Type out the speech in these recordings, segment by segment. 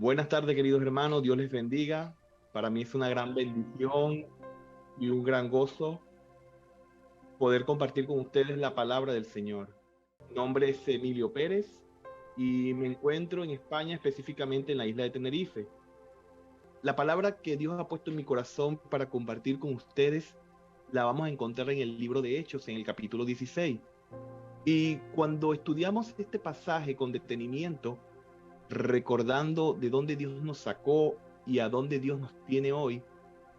Buenas tardes, queridos hermanos. Dios les bendiga. Para mí es una gran bendición y un gran gozo poder compartir con ustedes la palabra del Señor. Mi nombre es Emilio Pérez y me encuentro en España, específicamente en la isla de Tenerife. La palabra que Dios ha puesto en mi corazón para compartir con ustedes la vamos a encontrar en el libro de Hechos, en el capítulo 16. Y cuando estudiamos este pasaje con detenimiento, recordando de dónde Dios nos sacó y a dónde Dios nos tiene hoy,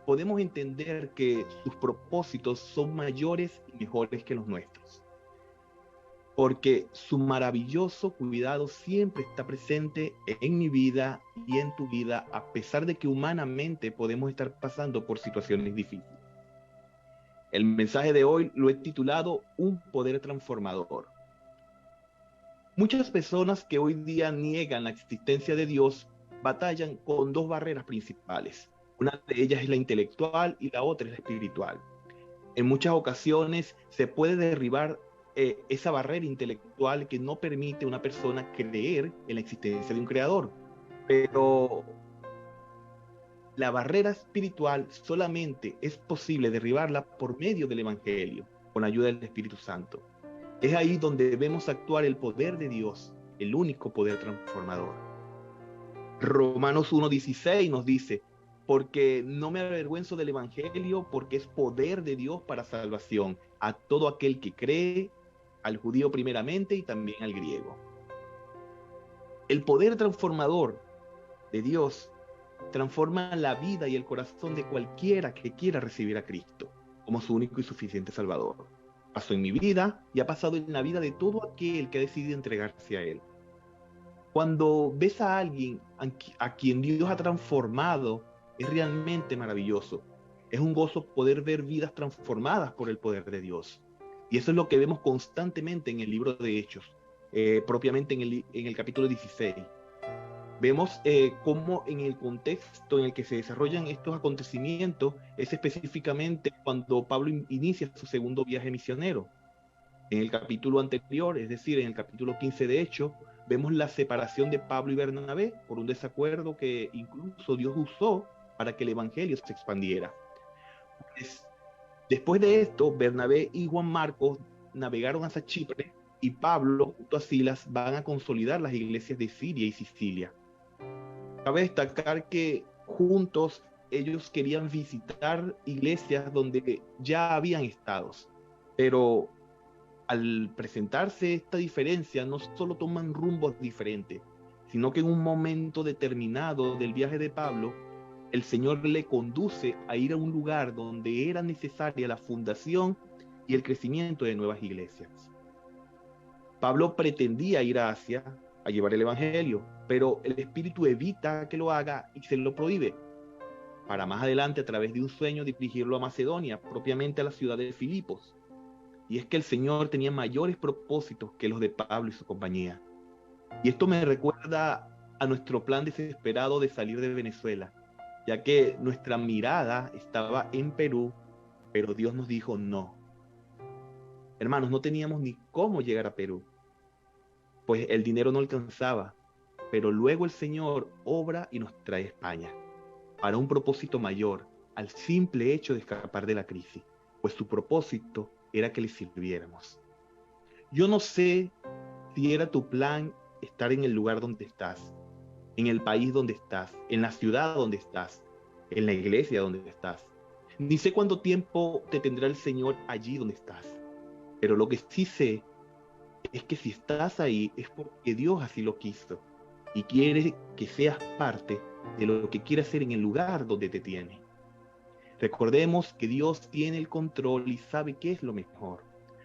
podemos entender que sus propósitos son mayores y mejores que los nuestros, porque su maravilloso cuidado siempre está presente en mi vida y en tu vida, a pesar de que humanamente podemos estar pasando por situaciones difíciles. El mensaje de hoy lo he titulado Un poder transformador. Muchas personas que hoy día niegan la existencia de Dios batallan con dos barreras principales. Una de ellas es la intelectual y la otra es la espiritual. En muchas ocasiones se puede derribar esa barrera intelectual que no permite a una persona creer en la existencia de un creador. Pero la barrera espiritual solamente es posible derribarla por medio del Evangelio, con ayuda del Espíritu Santo. Es ahí donde vemos actuar el poder de Dios, el único poder transformador. Romanos 1:16 nos dice, porque no me avergüenzo del Evangelio, porque es poder de Dios para salvación a todo aquel que cree, al judío primeramente y también al griego. El poder transformador de Dios transforma la vida y el corazón de cualquiera que quiera recibir a Cristo como su único y suficiente Salvador. Pasó en mi vida y ha pasado en la vida de todo aquel que ha decidido entregarse a Él. Cuando ves a alguien a quien Dios ha transformado, es realmente maravilloso. Es un gozo poder ver vidas transformadas por el poder de Dios. Y eso es lo que vemos constantemente en el libro de Hechos, propiamente en el capítulo 16. Vemos cómo en el contexto en el que se desarrollan estos acontecimientos es específicamente cuando Pablo inicia su segundo viaje misionero. En el capítulo anterior, es decir, en el capítulo 15 de Hechos, vemos la separación de Pablo y Bernabé por un desacuerdo que incluso Dios usó para que el evangelio se expandiera. Pues, después de esto, Bernabé y Juan Marcos navegaron hacia Chipre y Pablo junto a Silas van a consolidar las iglesias de Siria y Sicilia. Cabe destacar que juntos ellos querían visitar iglesias donde ya habían estado, pero al presentarse esta diferencia, no solo toman rumbos diferentes, sino que en un momento determinado del viaje de Pablo, el Señor le conduce a ir a un lugar donde era necesaria la fundación y el crecimiento de nuevas iglesias. Pablo pretendía ir a Asia a llevar el Evangelio, pero el Espíritu evita que lo haga y se lo prohíbe, para más adelante, a través de un sueño, dirigirlo a Macedonia, propiamente a la ciudad de Filipos. Y es que el Señor tenía mayores propósitos que los de Pablo y su compañía. Y esto me recuerda a nuestro plan desesperado de salir de Venezuela, ya que nuestra mirada estaba en Perú, pero Dios nos dijo no. Hermanos, no teníamos ni cómo llegar a Perú, pues el dinero no alcanzaba, pero luego el Señor obra y nos trae a España, para un propósito mayor, al simple hecho de escapar de la crisis, pues su propósito era que le sirviéramos. Yo no sé si era tu plan estar en el lugar donde estás, en el país donde estás, en la ciudad donde estás, en la iglesia donde estás. Ni sé cuánto tiempo te tendrá el Señor allí donde estás, pero lo que sí sé es que si estás ahí es porque Dios así lo quiso y quiere que seas parte de lo que quiere hacer en el lugar donde te tiene. Recordemos que Dios tiene el control y sabe qué es lo mejor.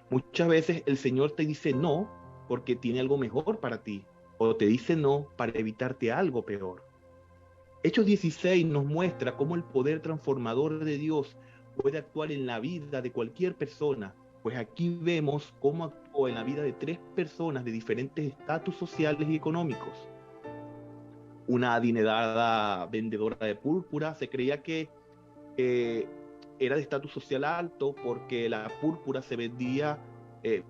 Muchas veces el Señor te dice no porque tiene algo mejor para ti, o te dice no para evitarte algo peor. Hechos 16 nos muestra cómo el poder transformador de Dios puede actuar en la vida de cualquier persona, pues aquí vemos cómo actuó en la vida de tres personas de diferentes estatus sociales y económicos. Una adinerada vendedora de púrpura se creía que eh, era de estatus social alto porque la púrpura se vendía eh,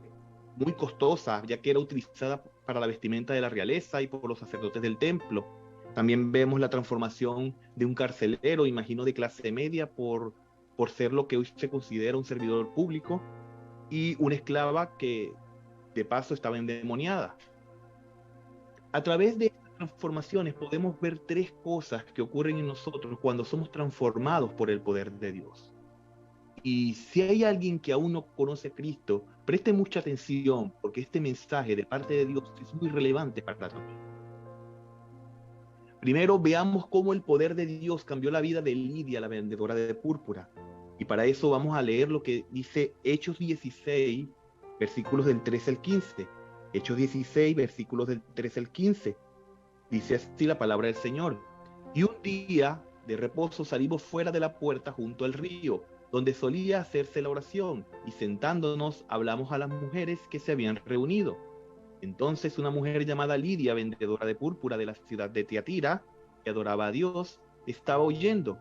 muy costosa, ya que era utilizada para la vestimenta de la realeza y por los sacerdotes del templo. También vemos la transformación de un carcelero, imagino de clase media, por ser lo que hoy se considera un servidor público, y una esclava que de paso estaba endemoniada. A través de estas transformaciones podemos ver tres cosas que ocurren en nosotros cuando somos transformados por el poder de Dios. Y si hay alguien que aún no conoce a Cristo, preste mucha atención, porque este mensaje de parte de Dios es muy relevante para ti. Primero, veamos cómo el poder de Dios cambió la vida de Lidia, la vendedora de púrpura. Y para eso vamos a leer lo que dice Hechos 16, versículos del 13 al 15. Hechos 16, versículos del 13 al 15. Dice así la palabra del Señor. Y un día de reposo salimos fuera de la puerta junto al río, donde solía hacerse la oración, y sentándonos hablamos a las mujeres que se habían reunido. Entonces una mujer llamada Lidia, vendedora de púrpura de la ciudad de Tiatira, que adoraba a Dios, estaba oyendo.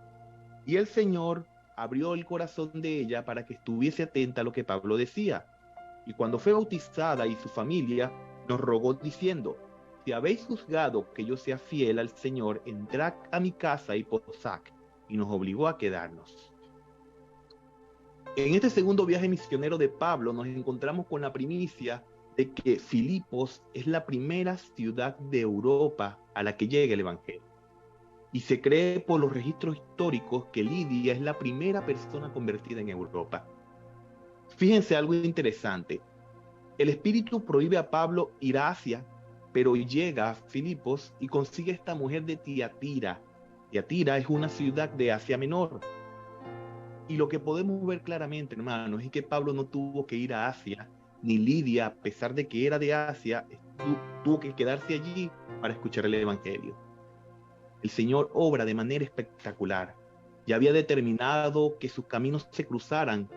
Y el Señor abrió el corazón de ella para que estuviese atenta a lo que Pablo decía. Y cuando fue bautizada y su familia, nos rogó diciendo: si habéis juzgado que yo sea fiel al Señor, entrad a mi casa y posad. Y nos obligó a quedarnos. En este segundo viaje misionero de Pablo nos encontramos con la primicia de que Filipos es la primera ciudad de Europa a la que llega el Evangelio. Y se cree por los registros históricos que Lidia es la primera persona convertida en Europa. Fíjense algo interesante. El Espíritu prohíbe a Pablo ir a Asia, pero llega a Filipos y consigue a esta mujer de Tiatira. Tiatira es una ciudad de Asia Menor. Y lo que podemos ver claramente, hermanos, es que Pablo no tuvo que ir a Asia, ni Lidia, a pesar de que era de Asia, tuvo que quedarse allí para escuchar el Evangelio. El Señor obra de manera espectacular. Ya había determinado que sus caminos se cruzaran,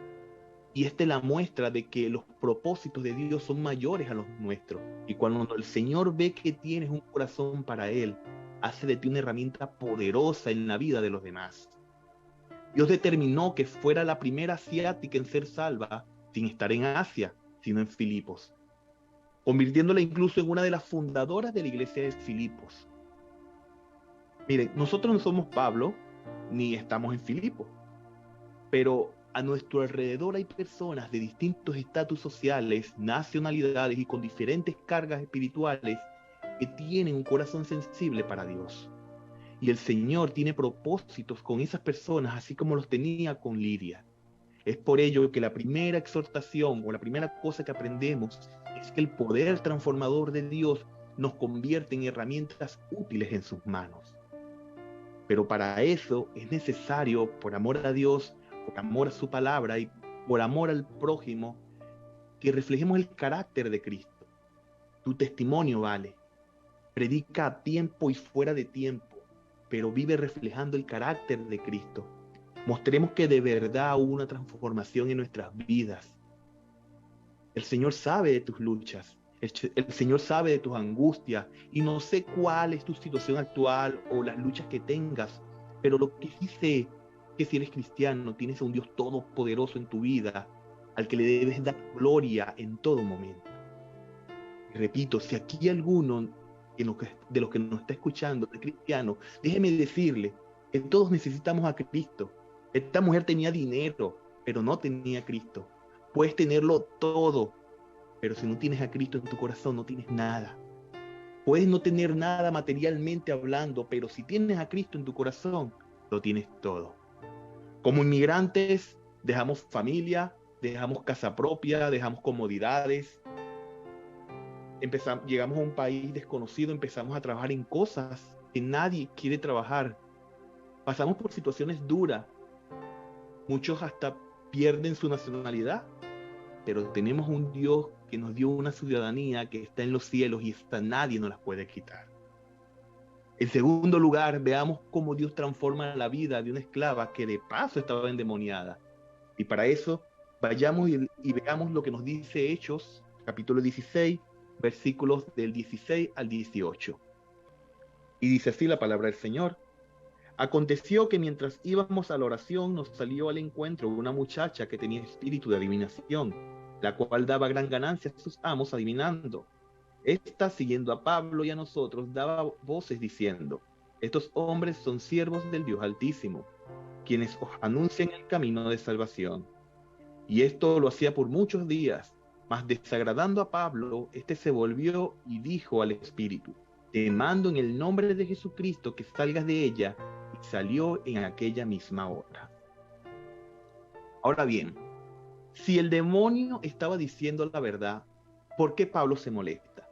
y esta es la muestra de que los propósitos de Dios son mayores a los nuestros. Y cuando el Señor ve que tienes un corazón para Él, hace de ti una herramienta poderosa en la vida de los demás. Dios determinó que fuera la primera asiática en ser salva, sin estar en Asia, sino en Filipos, convirtiéndola incluso en una de las fundadoras de la iglesia de Filipos. Miren, nosotros no somos Pablo, ni estamos en Filipos, pero a nuestro alrededor hay personas de distintos estatus sociales, nacionalidades y con diferentes cargas espirituales que tienen un corazón sensible para Dios. Y el Señor tiene propósitos con esas personas, así como los tenía con Lidia. Es por ello que la primera exhortación o la primera cosa que aprendemos es que el poder transformador de Dios nos convierte en herramientas útiles en sus manos. Pero para eso es necesario, por amor a Dios, por amor a su palabra y por amor al prójimo, que reflejemos el carácter de Cristo. Tu testimonio vale. Predica a tiempo y fuera de tiempo, pero vive reflejando el carácter de Cristo. Mostremos que de verdad hubo una transformación en nuestras vidas. El Señor sabe de tus luchas, el Señor sabe de tus angustias, y no sé cuál es tu situación actual o las luchas que tengas, pero lo que sí sé es que si eres cristiano, tienes a un Dios todopoderoso en tu vida, al que le debes dar gloria en todo momento. Y repito, si aquí hay alguno de los que nos está escuchando, de cristiano, déjeme decirle que todos necesitamos a Cristo. Esta mujer tenía dinero, pero no tenía a Cristo. Puedes tenerlo todo, pero si no tienes a Cristo en tu corazón, no tienes nada. Puedes no tener nada materialmente hablando, pero si tienes a Cristo en tu corazón, lo tienes todo. Como inmigrantes, dejamos familia, dejamos casa propia, dejamos comodidades. Llegamos a un país desconocido, empezamos a trabajar en cosas que nadie quiere trabajar. Pasamos por situaciones duras. Muchos hasta pierden su nacionalidad, pero tenemos un Dios que nos dio una ciudadanía que está en los cielos y esta nadie nos la puede quitar. En segundo lugar, veamos cómo Dios transforma la vida de una esclava que de paso estaba endemoniada. Y para eso, vayamos y veamos lo que nos dice Hechos, capítulo 16, versículos del 16 al 18. Y dice así la palabra del Señor. Aconteció que mientras íbamos a la oración nos salió al encuentro una muchacha que tenía espíritu de adivinación, la cual daba gran ganancia a sus amos adivinando. Esta, siguiendo a Pablo y a nosotros, daba voces diciendo: Estos hombres son siervos del Dios Altísimo, quienes os anuncian el camino de salvación. Y esto lo hacía por muchos días, mas desagradando a Pablo, éste se volvió y dijo al Espíritu: te mando en el nombre de Jesucristo que salgas de ella, y salió en aquella misma hora. Ahora bien, si el demonio estaba diciendo la verdad, ¿por qué Pablo se molesta?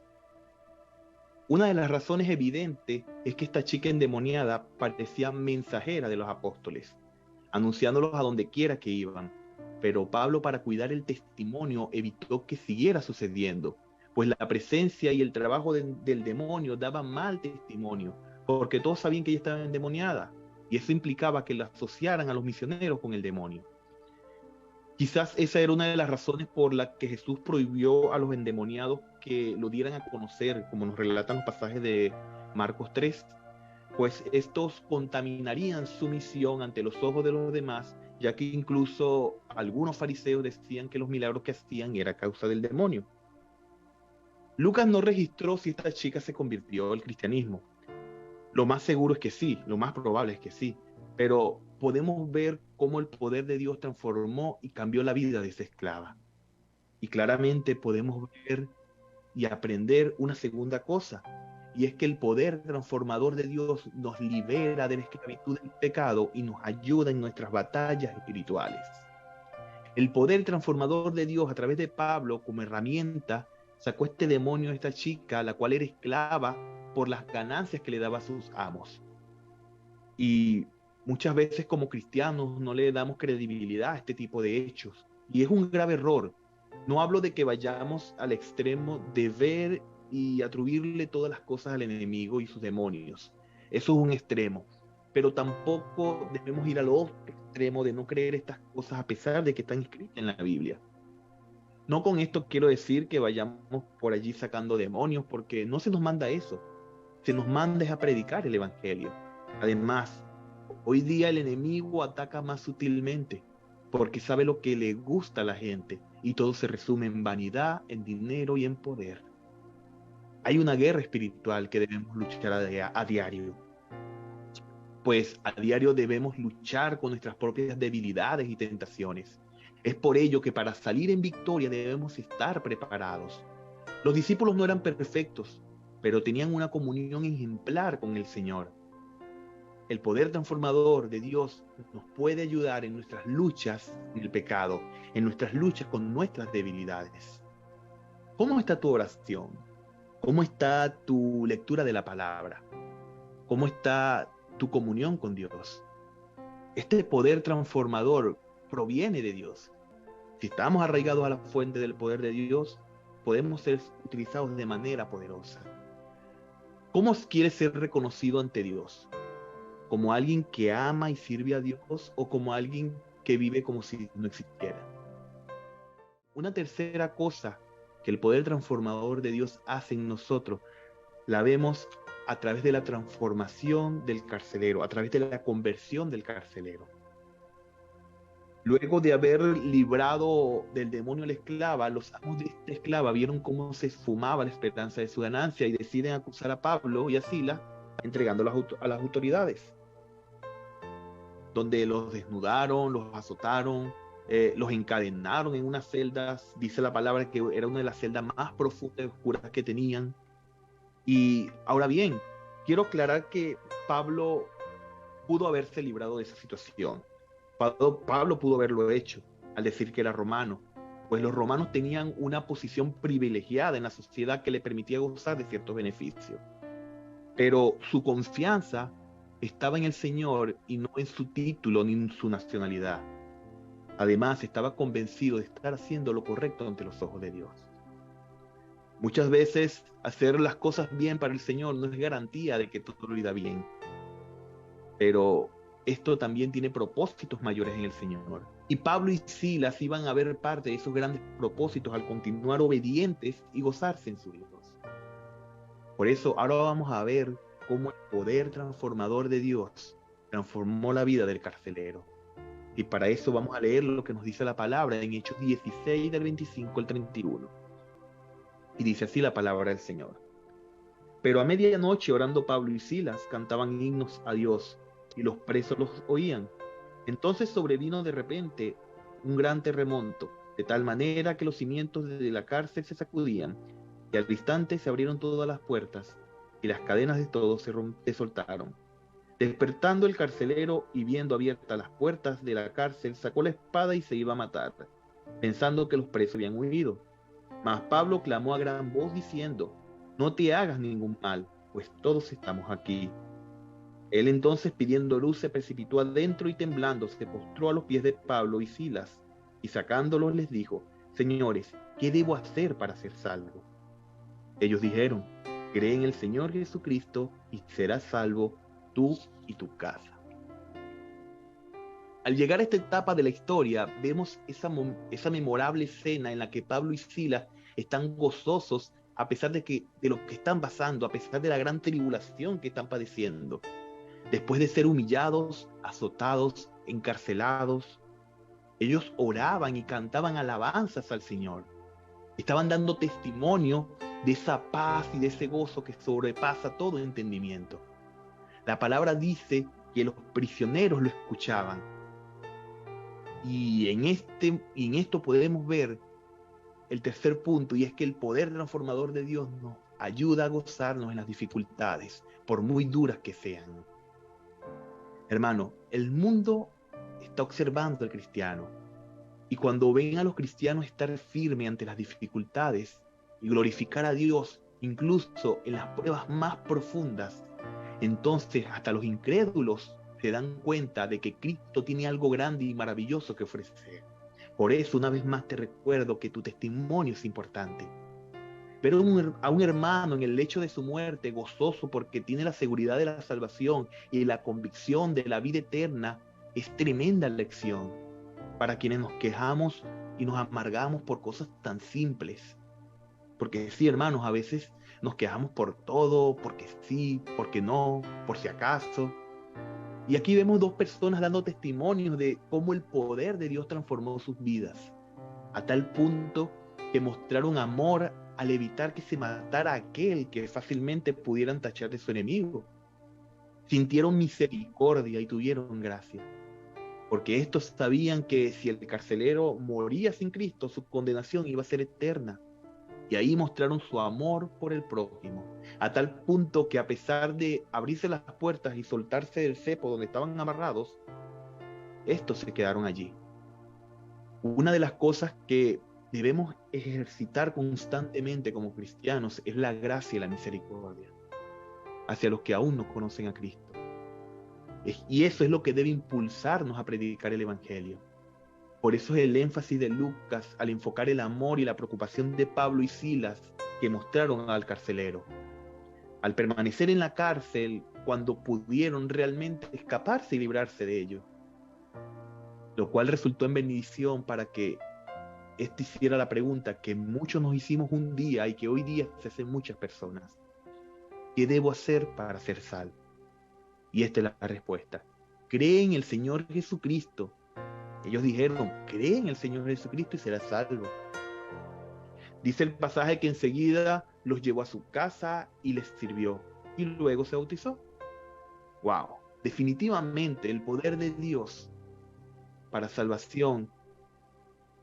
Una de las razones evidentes es que esta chica endemoniada parecía mensajera de los apóstoles, anunciándolos a donde quiera que iban. Pero Pablo, para cuidar el testimonio, evitó que siguiera sucediendo, pues la presencia y el trabajo del demonio daban mal testimonio, porque todos sabían que ella estaba endemoniada, y eso implicaba que la asociaran a los misioneros con el demonio. Quizás esa era una de las razones por las que Jesús prohibió a los endemoniados que lo dieran a conocer, como nos relatan los pasajes de Marcos 3, pues estos contaminarían su misión ante los ojos de los demás, ya que incluso algunos fariseos decían que los milagros que hacían era causa del demonio. Lucas no registró si esta chica se convirtió al cristianismo. Lo más seguro es que sí, lo más probable es que sí, pero podemos ver cómo el poder de Dios transformó y cambió la vida de esa esclava. Y claramente podemos ver y aprender una segunda cosa, y es que el poder transformador de Dios nos libera de la esclavitud del pecado y nos ayuda en nuestras batallas espirituales. El poder transformador de Dios a través de Pablo como herramienta sacó este demonio de esta chica, la cual era esclava por las ganancias que le daba a sus amos. Y muchas veces como cristianos no le damos credibilidad a este tipo de hechos. Y es un grave error. No hablo de que vayamos al extremo de ver y atribuirle todas las cosas al enemigo y sus demonios. Eso es un extremo. Pero tampoco debemos ir al otro extremo de no creer estas cosas a pesar de que están escritas en la Biblia. No con esto quiero decir que vayamos por allí sacando demonios, porque no se nos manda eso. Se nos manda es a predicar el Evangelio. Además, hoy día el enemigo ataca más sutilmente, porque sabe lo que le gusta a la gente, y todo se resume en vanidad, en dinero y en poder. Hay una guerra espiritual que debemos luchar a diario, pues a diario debemos luchar con nuestras propias debilidades y tentaciones. Es por ello que para salir en victoria debemos estar preparados. Los discípulos no eran perfectos, pero tenían una comunión ejemplar con el Señor. El poder transformador de Dios nos puede ayudar en nuestras luchas con el pecado, en nuestras luchas con nuestras debilidades. ¿Cómo está tu oración? ¿Cómo está tu lectura de la palabra? ¿Cómo está tu comunión con Dios? Este poder transformador proviene de Dios. Si estamos arraigados a la fuente del poder de Dios, podemos ser utilizados de manera poderosa. ¿Cómo quieres ser reconocido ante Dios? ¿Como alguien que ama y sirve a Dios o como alguien que vive como si no existiera? Una tercera cosa que el poder transformador de Dios hace en nosotros, la vemos a través de la transformación del carcelero, a través de la conversión del carcelero. Luego de haber librado del demonio a la esclava, los amos de esta esclava vieron cómo se esfumaba la esperanza de su ganancia y deciden acusar a Pablo y a Silas, entregándolos a las autoridades, donde los desnudaron, los azotaron, los encadenaron en unas celdas. Dice la palabra que era una de las celdas más profundas y oscuras que tenían. Y ahora bien, quiero aclarar que Pablo pudo haberse librado de esa situación. Pablo pudo haberlo hecho al decir que era romano, pues los romanos tenían una posición privilegiada en la sociedad que le permitía gozar de ciertos beneficios. Pero su confianza estaba en el Señor y no en su título ni en su nacionalidad. Además, estaba convencido de estar haciendo lo correcto ante los ojos de Dios. Muchas veces hacer las cosas bien para el Señor no es garantía de que todo lo irá bien, pero esto también tiene propósitos mayores en el Señor. Y Pablo y Silas iban a ver parte de esos grandes propósitos al continuar obedientes y gozarse en su Dios. Por eso ahora vamos a ver cómo el poder transformador de Dios transformó la vida del carcelero. Y para eso vamos a leer lo que nos dice la palabra en Hechos 16 del 25 al 31. Y dice así la palabra del Señor. Pero a medianoche, orando Pablo y Silas, cantaban himnos a Dios, y los presos los oían. Entonces sobrevino de repente un gran terremoto, de tal manera que los cimientos de la cárcel se sacudían, y al instante se abrieron todas las puertas, y las cadenas de todos se soltaron. Despertando el carcelero y viendo abiertas las puertas de la cárcel, sacó la espada y se iba a matar, pensando que los presos habían huido. Mas Pablo clamó a gran voz diciendo: no te hagas ningún mal, pues todos estamos aquí. Él entonces, pidiendo luz, se precipitó adentro y temblando se postró a los pies de Pablo y Silas, y sacándolos les dijo: señores, ¿qué debo hacer para ser salvo? Ellos dijeron: cree en el Señor Jesucristo y serás salvo tú y tu casa. Al llegar a esta etapa de la historia, vemos esa memorable escena en la que Pablo y Silas están gozosos a pesar de lo que están pasando, a pesar de la gran tribulación que están padeciendo. Después de ser humillados, azotados, encarcelados, ellos oraban y cantaban alabanzas al Señor. Estaban dando testimonio de esa paz y de ese gozo que sobrepasa todo entendimiento. La palabra dice que los prisioneros lo escuchaban. Y en esto podemos ver el tercer punto, y es que el poder transformador de Dios nos ayuda a gozarnos en las dificultades, por muy duras que sean. Hermano, el mundo está observando al cristiano, y cuando ven a los cristianos estar firmes ante las dificultades y glorificar a Dios, incluso en las pruebas más profundas, entonces hasta los incrédulos se dan cuenta de que Cristo tiene algo grande y maravilloso que ofrecer. Por eso, una vez más te recuerdo que tu testimonio es importante. Ver a un hermano en el lecho de su muerte, gozoso porque tiene la seguridad de la salvación y la convicción de la vida eterna, es tremenda lección para quienes nos quejamos y nos amargamos por cosas tan simples. Porque sí, hermanos, a veces nos quejamos por todo, porque sí, porque no, por si acaso. Y aquí vemos dos personas dando testimonios de cómo el poder de Dios transformó sus vidas, a tal punto que mostraron amor al evitar que se matara aquel que fácilmente pudieran tachar de su enemigo. Sintieron misericordia y tuvieron gracia, porque estos sabían que si el carcelero moría sin Cristo, su condenación iba a ser eterna. Y ahí mostraron su amor por el prójimo, a tal punto que a pesar de abrirse las puertas y soltarse del cepo donde estaban amarrados, estos se quedaron allí. Una de las cosas que debemos ejercitar constantemente como cristianos es la gracia y la misericordia hacia los que aún no conocen a Cristo. Y eso es lo que debe impulsarnos a predicar el Evangelio. Por eso es el énfasis de Lucas al enfocar el amor y la preocupación de Pablo y Silas que mostraron al carcelero. Al permanecer en la cárcel cuando pudieron realmente escaparse y librarse de ello. Lo cual resultó en bendición para que éste hiciera la pregunta que muchos nos hicimos un día y que hoy día se hacen muchas personas. ¿Qué debo hacer para ser salvo? Y esta es la respuesta. Cree en el Señor Jesucristo. Ellos dijeron: cree en el Señor Jesucristo y serás salvo. Dice el pasaje que enseguida los llevó a su casa y les sirvió, y luego se bautizó. ¡Wow! Definitivamente el poder de Dios para salvación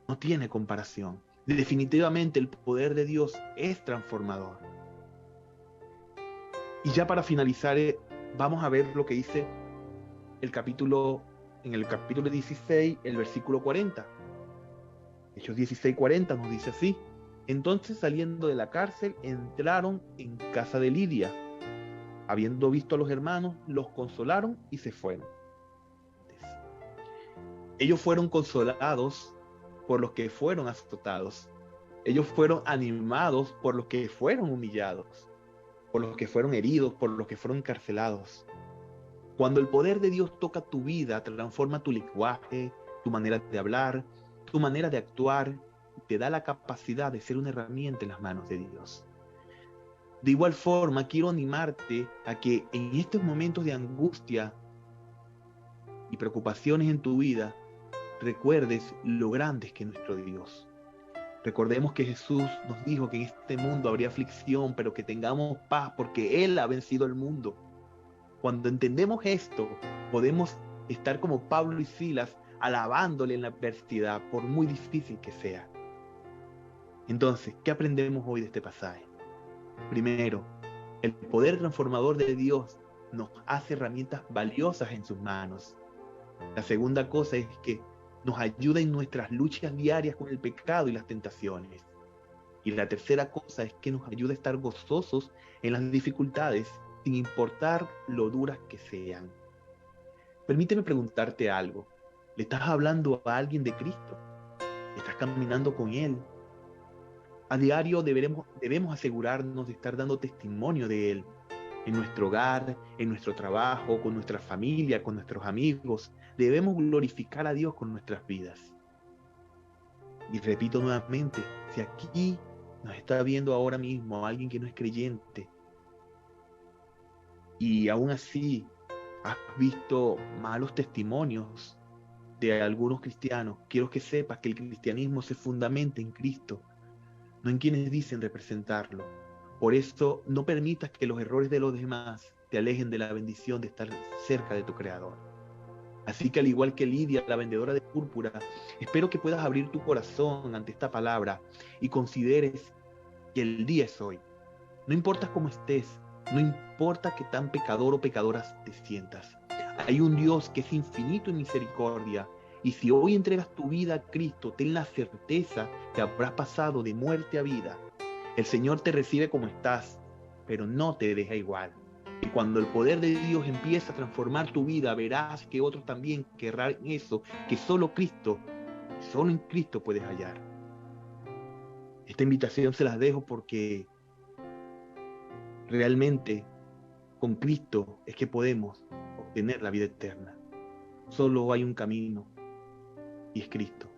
no tiene comparación. Definitivamente el poder de Dios es transformador. Y ya para finalizar, vamos a ver lo que dice en el capítulo 16, el versículo 40. Hechos 16:40 nos dice así: entonces, saliendo de la cárcel, entraron en casa de Lidia. Habiendo visto a los hermanos, los consolaron y se fueron. Ellos fueron consolados por los que fueron azotados. Ellos fueron animados por los que fueron humillados, por los que fueron heridos, por los que fueron encarcelados. Cuando el poder de Dios toca tu vida, transforma tu lenguaje, tu manera de hablar, tu manera de actuar, y te da la capacidad de ser una herramienta en las manos de Dios. De igual forma, quiero animarte a que en estos momentos de angustia y preocupaciones en tu vida, recuerdes lo grande que es nuestro Dios. Recordemos que Jesús nos dijo que en este mundo habría aflicción, pero que tengamos paz porque Él ha vencido el mundo. Cuando entendemos esto, podemos estar como Pablo y Silas, alabándole en la adversidad, por muy difícil que sea. Entonces, ¿qué aprendemos hoy de este pasaje? Primero, el poder transformador de Dios nos hace herramientas valiosas en sus manos. La segunda cosa es que nos ayuda en nuestras luchas diarias con el pecado y las tentaciones. Y la tercera cosa es que nos ayuda a estar gozosos en las dificultades, sin importar lo duras que sean. Permíteme preguntarte algo. ¿Le estás hablando a alguien de Cristo? ¿Estás caminando con Él? A diario debemos asegurarnos de estar dando testimonio de Él, en nuestro hogar, en nuestro trabajo, con nuestra familia, con nuestros amigos. Debemos glorificar a Dios con nuestras vidas. Y repito nuevamente, si aquí nos está viendo ahora mismo alguien que no es creyente y aún así has visto malos testimonios de algunos cristianos, quiero que sepas que el cristianismo se fundamenta en Cristo, no en quienes dicen representarlo. Por eso no permitas que los errores de los demás te alejen de la bendición de estar cerca de tu Creador. Así que al igual que Lidia, la vendedora de púrpura, espero que puedas abrir tu corazón ante esta palabra y consideres que el día es hoy. No importa cómo estés, no importa qué tan pecador o pecadora te sientas. Hay un Dios que es infinito en misericordia, y si hoy entregas tu vida a Cristo, ten la certeza que habrás pasado de muerte a vida. El Señor te recibe como estás, pero no te deja igual. Y cuando el poder de Dios empieza a transformar tu vida, verás que otros también querrán eso que solo en Cristo puedes hallar. Esta invitación se las dejo porque realmente con Cristo es que podemos obtener la vida eterna. Solo hay un camino y es Cristo.